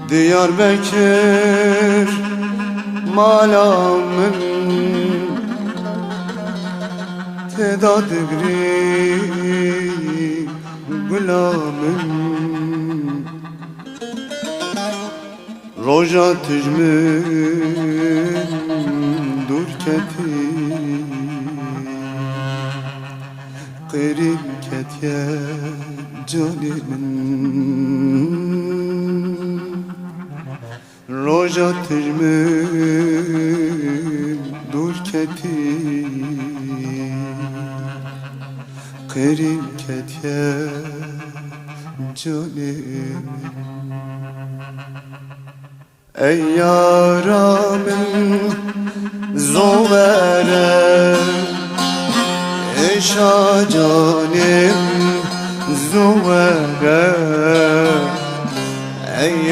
Diyarbakır malamın Teda digri gulamın Roja tijmin durketi Qerin ketiye canimin Roja tijmin durketi Qerin ketiye canimin Ey yaramın zovere Eşa canim zovere Ey